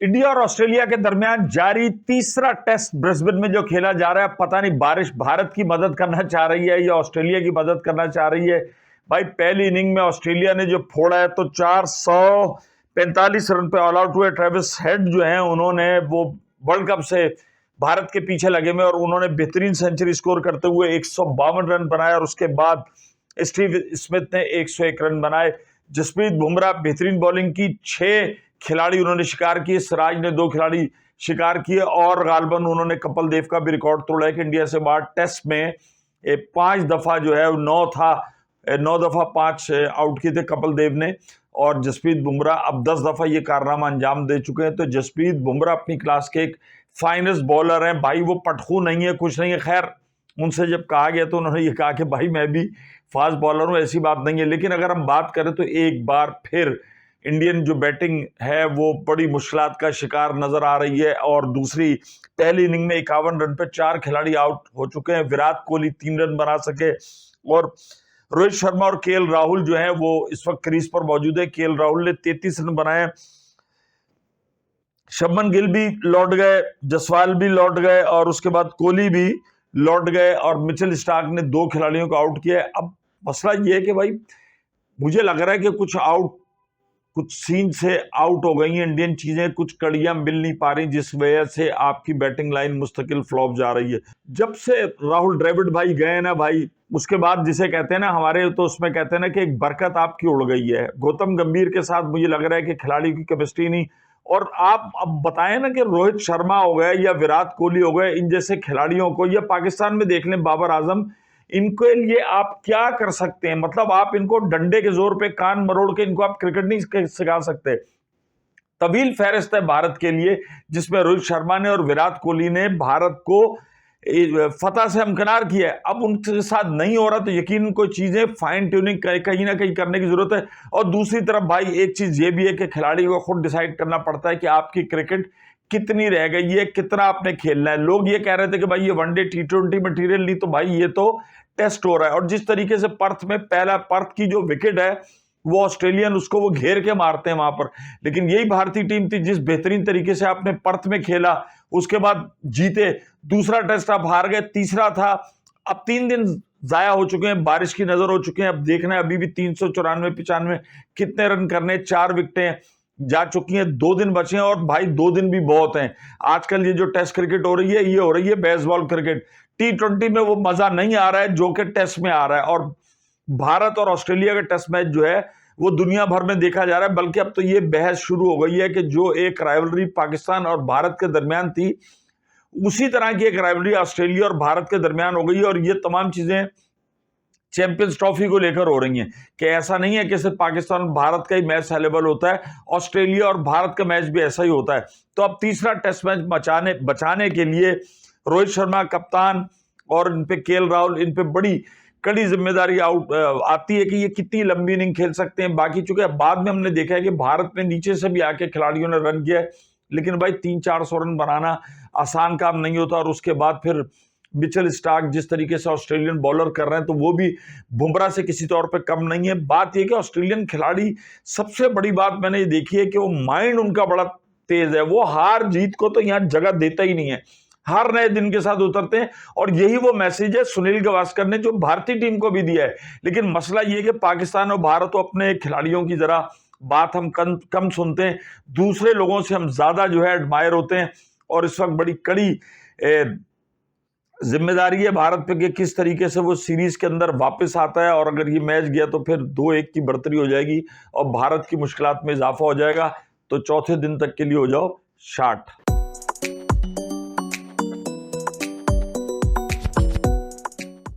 India और Australia के दरमियान जारी तीसरा टेस्ट ब्रिस्बेन में जो खेला जा रहा है, पता नहीं बारिश भारत की मदद करना चाह रही है या ऑस्ट्रेलिया की मदद करना चाह रही है। भाई पहली इनिंग में ऑस्ट्रेलिया ने जो फोड़ा है तो 445 रन पे ऑल आउट हुए। ट्रेविस हेड जो है उन्होंने वो वर्ल्ड कप से भारत के पीछे लगे हुए और उन्होंने बेहतरीन सेंचुरी स्कोर करते हुए 152 रन बनाए और उसके बाद स्टीव स्मिथ ने 101 रन बनाए। जसप्रीत बुमराह बेहतरीन बॉलिंग की, 6 खिलाड़ी उन्होंने शिकार किए, सिराज ने 2 खिलाड़ी शिकार किए और गालबन उन्होंने कपिल देव का भी रिकॉर्ड तोड़ा है कि इंडिया से बाहर टेस्ट में 5 दफा जो है 9 दफा 5 आउट किए थे कपिल देव ने और जसप्रीत बुमराह अब 10 दफा ये कारनामा अंजाम दे चुके हैं। तो जसप्रीत बुमराह अपनी क्लास के एक फाइनेस्ट बॉलर हैं भाई, वो पटखू नहीं है, कुछ नहीं है। खैर उनसे जब कहा गया तो उन्होंने ये कहा कि भाई मैं भी फास्ट बॉलर हूं, ऐसी बात नहीं है। लेकिन अगर हम बात करें तो एक बार फिर इंडियन जो बैटिंग है वो बड़ी मुश्किलात का शिकार नजर आ रही है और दूसरी पहली इनिंग में 51 रन पे 4 खिलाड़ी आउट हो चुके हैं। विराट कोहली 3 रन बना सके और रोहित शर्मा और केएल राहुल जो है वो इस वक्त क्रीज पर मौजूद है। केएल राहुल ने 33 रन बनाए, शुभमन गिल भी लौट गए, जसवाल भी लौट गए और उसके बाद कोहली भी लौट गए और मिचेल स्टार्क ने 2 खिलाड़ियों को आउट किया। अब मसला ये है कि भाई मुझे लग रहा है कि कुछ सीन से आउट हो गई हैं इंडियन चीजें, कुछ कड़ियां मिल नहीं पा रही जिस वजह से आपकी बैटिंग लाइन मुस्तकिल फ्लॉप जा रही है। जब से राहुल द्रविड़ भाई गए ना भाई, उसके बाद जिसे कहते हैं ना हमारे तो उसमें कहते हैं ना कि एक बरकत आपकी उड़ गई है। गौतम गंभीर के साथ मुझे लग रहा है कि खिलाड़ी की केमिस्ट्री नहीं। और आप अब बताएं ना कि रोहित शर्मा हो गए या विराट कोहली हो गए, इन जैसे खिलाड़ियों को या पाकिस्तान में देख लें बाबर आजम, इनके लिए आप क्या कर सकते हैं? मतलब आप इनको डंडे के जोर पे कान मरोड़ के इनको आप क्रिकेट नहीं सिखा सकते। तवील फहरिस्त है भारत के लिए जिसमें रोहित शर्मा ने और विराट कोहली ने भारत को फतह से हमकिनार किया है। अब उनके साथ नहीं हो रहा तो यकीन कोई चीजें फाइन ट्यूनिंग कहीं ना कहीं करने की जरूरत है। और दूसरी तरफ भाई एक चीज ये भी है कि खिलाड़ी को खुद डिसाइड करना पड़ता है कि आपकी क्रिकेट कितनी रह गई है, कितना आपने खेलना है। लोग ये कह रहे थे कि भाई ये वनडे T20 मटीरियल नहीं, तो भाई ये तो टेस्ट हो रहा है। और जिस तरीके से पर्थ में पहला पर्थ की जो विकेट है वो ऑस्ट्रेलियन उसको वो घेर के मारते हैं वहां पर, लेकिन यही भारतीय टीम थी जिस बेहतरीन तरीके से आपने पर्थ में खेला, उसके बाद जीते। दूसरा टेस्ट आप हार गए, तीसरा था। अब 3 दिन जाया हो चुके हैं, बारिश की नजर हो चुके हैं। अब देखना है अभी भी 394-95 कितने रन करने, 4 विकेटें जा चुकी हैं, 2 दिन बचे हैं और भाई 2 दिन भी बहुत हैं। आजकल ये जो टेस्ट क्रिकेट हो रही है ये हो रही है बेसबॉल क्रिकेट। T20 में वो मजा नहीं आ रहा है जो कि टेस्ट में आ रहा है। और भारत और ऑस्ट्रेलिया का टेस्ट मैच जो है वो दुनिया भर में देखा जा रहा है। बल्कि अब तो ये बहस शुरू हो गई है कि जो एक राइवलरी पाकिस्तान और भारत के दरमियान थी, उसी तरह की एक राइवलरी ऑस्ट्रेलिया और भारत के दरमियान हो गई है। और ये तमाम चीजें चैंपियंस ट्रॉफी को लेकर हो रही हैं कि ऐसा नहीं है कि सिर्फ पाकिस्तान और भारत का ही मैच अवेलेबल होता है, ऑस्ट्रेलिया और भारत का मैच भी ऐसा ही होता है। तो अब तीसरा टेस्ट मैच बचाने के लिए रोहित शर्मा कप्तान और इन पे केएल राहुल, इन पे बड़ी कड़ी जिम्मेदारी आती है कि ये कितनी लंबी इनिंग खेल सकते हैं। बाकी चूंकि बाद में हमने देखा है कि भारत में नीचे से भी आके खिलाड़ियों ने रन किया है, लेकिन भाई 300-400 रन बनाना आसान काम नहीं होता। और उसके बाद फिर मिचेल स्टार्क जिस तरीके से ऑस्ट्रेलियन बॉलर कर रहे हैं तो वो भी बुमराह से किसी तौर पे कम नहीं है। बात यह कि ऑस्ट्रेलियन खिलाड़ी, सबसे बड़ी बात मैंने ये देखी है कि वो माइंड उनका बड़ा तेज है। वो हार जीत को तो यहाँ जगह देता ही नहीं है, हर नए दिन के साथ उतरते हैं। और यही वो मैसेज है सुनील गावस्कर ने जो भारतीय टीम को भी दिया है। लेकिन मसला ये कि पाकिस्तान और भारत तो अपने खिलाड़ियों की जरा बात हम कम सुनते हैं, दूसरे लोगों से हम ज्यादा जो है एडमायर होते हैं। और इस वक्त बड़ी कड़ी जिम्मेदारी है भारत पे कि किस तरीके से वो सीरीज के अंदर वापस आता है। और अगर ये मैच गया तो फिर 2-1 की बढ़तरी हो जाएगी और भारत की मुश्किलात में इजाफा हो जाएगा। तो चौथे दिन तक के लिए हो जाओ शार्ट।